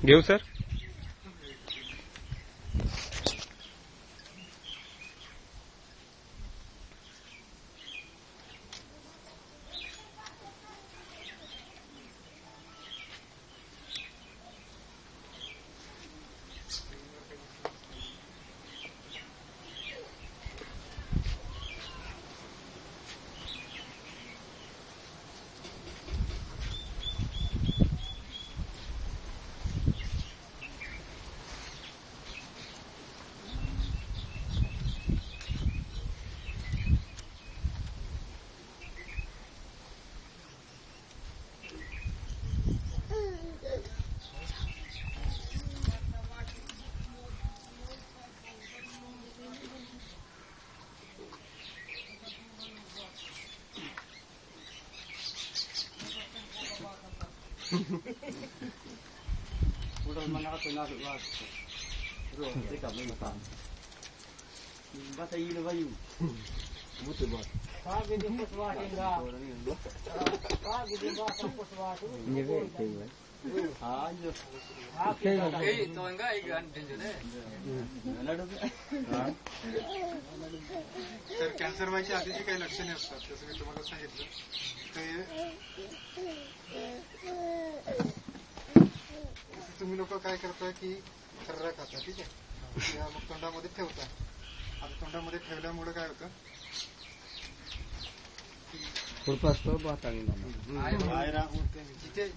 घेऊ सर. तर कॅन्सर व्हायच्या आधीची काही लक्षणे असतात, जसं मी तुम्हाला सांगितलं. तुम्ही लोक काय करताय की खर्रा खाता, ठीक आहे, मग तोंडामध्ये ठेवता. आता तोंडामध्ये ठेवल्यामुळे काय होतं,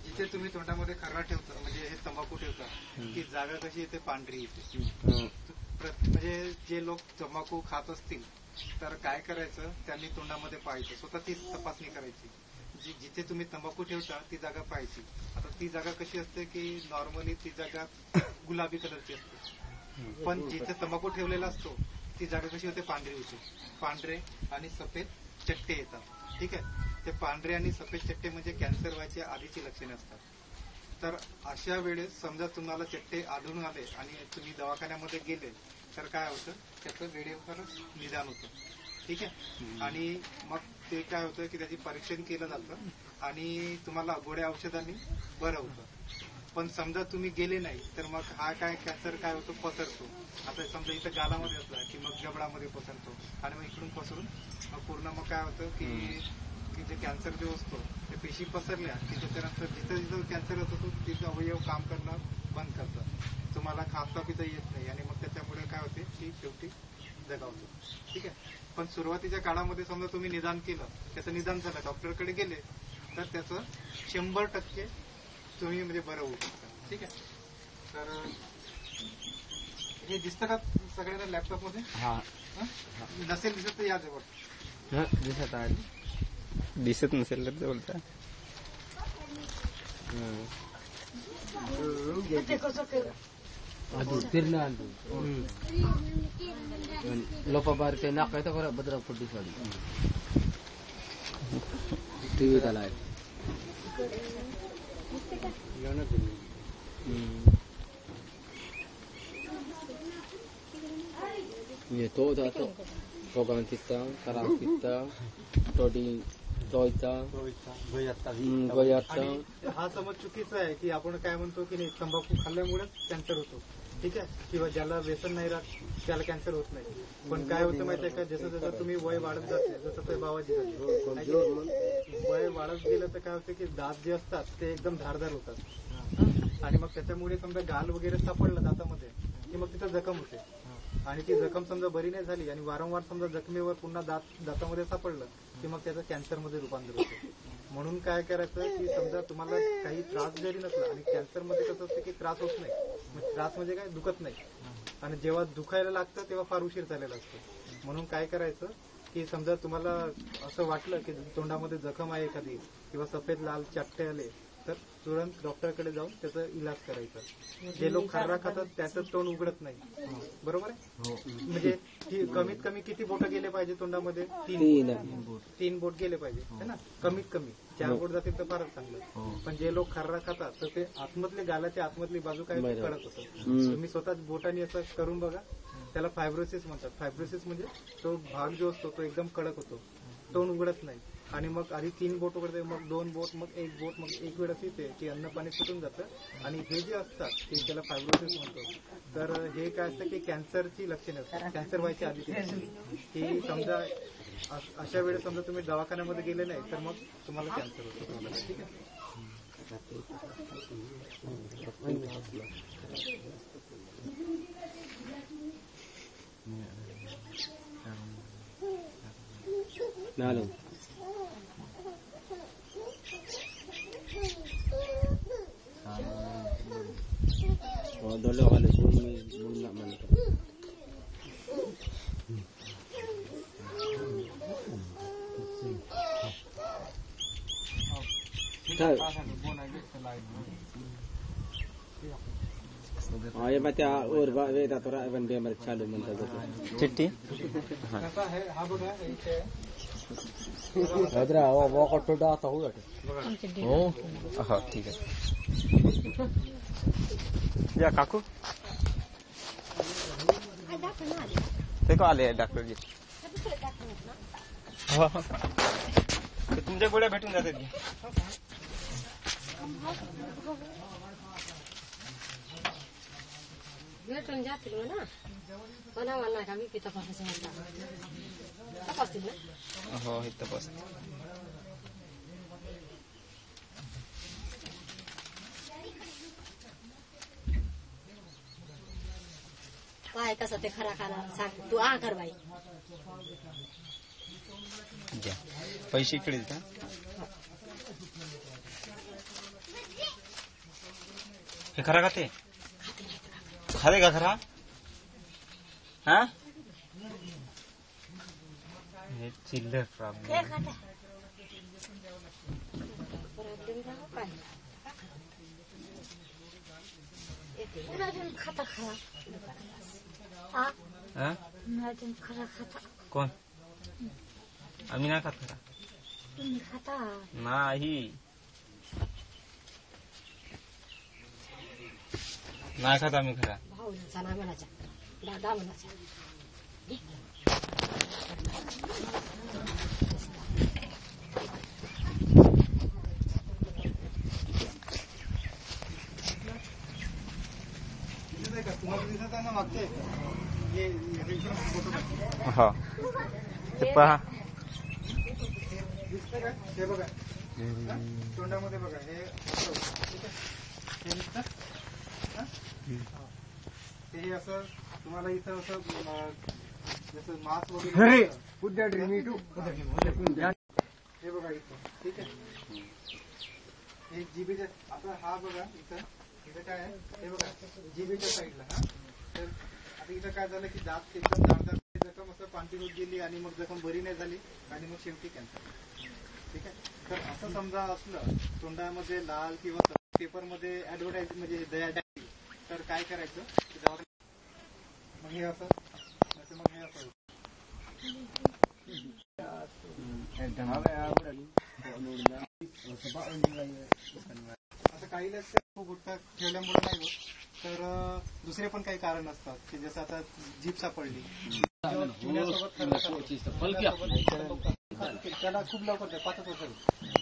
जिथे तुम्ही तोंडामध्ये खर्रा ठेवता म्हणजे हे तंबाखू ठेवता, ती जागा कशी येते, पांढरी येते. म्हणजे जे लोक तंबाखू खात असतील तर काय करायचं, त्यांनी तोंडामध्ये पाहायचं, स्वतः ती तपासणी करायची. जिथे तुम्ही तंबाखू ठेवता ती जागा पाहायची. आता ती जागा कशी असते की नॉर्मली ती जागा गुलाबी कलरची असते, पण जिथे तंबाखू ठेवलेला असतो ती जागा कशी होते, पांढरी होते. पांढरे आणि सफेद चट्टे येतात, ठीक आहे. ते पांढरे आणि सफेद चट्टे म्हणजे कॅन्सर व्हायच्या आधीची लक्षणे असतात. तर अशा वेळेस समजा तुम्हाला चट्टे आढळून आले आणि तुम्ही दवाखान्यामध्ये गेले तर काय होतं, त्याचं वेळेवरच निदान होतं, ठीक आहे. आणि मग ते काय होतं की त्याचे परीक्षण केलं जातं आणि तुम्हाला गोळ्या औषधांनी बरं होतं. पण समजा तुम्ही गेले नाही तर मग हा काय कॅन्सर काय होतो, पसरतो. आता समजा इथं गालामध्ये असला की मग जबडामध्ये पसरतो आणि मग इकडून पसरून मग पूर्ण मग काय होतं की जे कॅन्सर जो असतो ते पेशी पसरल्या की त्याच्यानंतर जिथं जिथं कॅन्सर होतो तिथं अवयव काम करणं बंद करतात, तुम्हाला खाता पिता येत नाही आणि मग त्याच्यामुळे काय होते की शेवटी जगावतो, ठीक आहे. पण सुरुवातीच्या काळामध्ये समजा तुम्ही निदान केलं, त्याचं निदान झालं, डॉक्टरकडे गेले तर त्याचं 100% तुम्ही म्हणजे बरं होऊ शकता, ठीक आहे. तर हे दिसतं का सगळ्यांना लॅपटॉपमध्ये? नसेल दिसत तर या जवळ. दिसत आहे, दिसत नसेल तर बोलता. लोपाबारचे नाक आहे तर भद्रा फुटी साडी टीव्ही त्याला आहे. तो जातो फोगांतिचा करांतिचा टोडी टोयचा गोयाचा. हा समज चुकीचा आहे की आपण काय म्हणतो की नाही तंबाखू खाल्ल्यामुळेच कॅन्सर होतो, ठीक आहे, किंवा ज्याला व्यसन नाही राहत त्याला कॅन्सर होत नाही. पण काय होतं माहितीये का, जसं जसं तुम्ही वय वाढत जाते, जसं ते बाबाजी झाले वय वाढत गेलं तर काय होतं की दात जे असतात ते एकदम धारदार होतात आणि मग त्याच्यामुळे समजा गाल वगैरे सापडलं दातामध्ये की मग तिथं जखम होते आणि ती जखम समजा बरी नाही झाली आणि वारंवार समजा जखमेवर पुन्हा दातामध्ये सापडलं की मग त्याचं कॅन्सरमध्ये रूपांतर होते. म्हणून काय करायचं की समजा तुम्हाला काही त्रास जरी नसला, आणि कॅन्सरमध्ये कसं असतं की त्रास होत नाही, मग त्रास म्हणजे काय, दुखत नाही, आणि जेव्हा दुखायला लागतं तेव्हा फार उशीर झालेला असतो. म्हणून काय करायचं की समजा तुम्हाला असं वाटलं की तोंडामध्ये जखम आहे एखादी किंवा सफेद लाल चट्टे आले तर तुरंत डॉक्टरकडे जाऊन त्याचा इलाज करायचा. जे लोक खर्रा खातात त्याचं तोंड उघडत नाही, बरोबर आहे. म्हणजे कमीत कमी किती बोटं गेले पाहिजे तोंडामध्ये, 3 बोट गेले पाहिजे है ना, कमीत कमी. 4 बोट जातील तर फारच चांगलं. पण जे लोक खर्रा खातात तर ते आतमधले गालाच्या आतमधली बाजू काय कळत होतं. तुम्ही स्वतःच बोटाने असं करून बघा, त्याला फायब्रोसिस म्हणतात. फायब्रोसिस म्हणजे तो भाग जो असतो तो एकदम कडक होतो, टोन उघडत नाही. आणि मग आधी 3 बोट उघडते, मग 2 बोट, मग 1 बोट, मग एक वेळ येते की अन्न पाणी सुटून जातं. आणि हे जे असतात ते त्याला फायब्रोसिस म्हणतो. तर हे काय असतं की कॅन्सरची लक्षणे असतात, कॅन्सर व्हायच्या आधी की समजा अशा वेळेस समजा तुम्ही दवाखान्यामध्ये गेले नाही तर मग तुम्हाला कॅन्सर होतो. ठीक आहे. Nalo. Oh, dolo kali mun nak man. हाँ ये बात और वेदा थोड़ा इवन बेमर चालू म्हणतात चिट्टी कसा आहे हा बघा इथे अदरा वो कटोडा आता हो हो हा ठीक आहे. या काकू ते को आले डॉक्टर जी. ते तुमच्या गोळ्या भेटून जातात की. भेटून जातील ना पण आम्हाला का मी तपासायचं तपासतील ना. हो हे तपास. काय कसं ते खरा खाना सांग तू आ कर बाई. द्या पैसे इकडे का. हे खरा खाते खाते का खरा. हा हे चिल्लर प्रॉब्लेम. खाता खरा खरा खाता कोण आम्ही नाही खात खरा. तुम्ही खाता नाही नाही खात आम्ही खरा. भाऊचा ना म्हणायचा दादा म्हणायचा. तुम्हाला दिसत आहे ना मागचे फोटो हा ते पहा दिसतं का. हे बघा तोंडामध्ये बघा हे दिसतं. हे असं तुम्हाला इथं असं जसं मांस वगैरे हे बघा इथं. ठीक आहे. हे जिबीच्या आता हा बघा इथं काय आहे हे बघा जिबीच्या साईडला. हा तर आता इथं काय झालं की दात एकदम दाट जखम असं पांढरी होत गेली आणि मग जखम बरी नाही झाली आणि मग शेवटी कॅन्सर. ठीक आहे. तर असं समजा असलं तोंडामध्ये लाल किंवा पेपरमध्ये ऍडव्हर्टाईज म्हणजे तर काय करायचं की मग हे असं मग हे असं असं काही लक्षात गुटखा ठेवल्यामुळे नाही होत. तर दुसरे पण काही कारण असतात की जसं आता जीभ सापडली त्याला खूप लवकर 5 वर्षांनी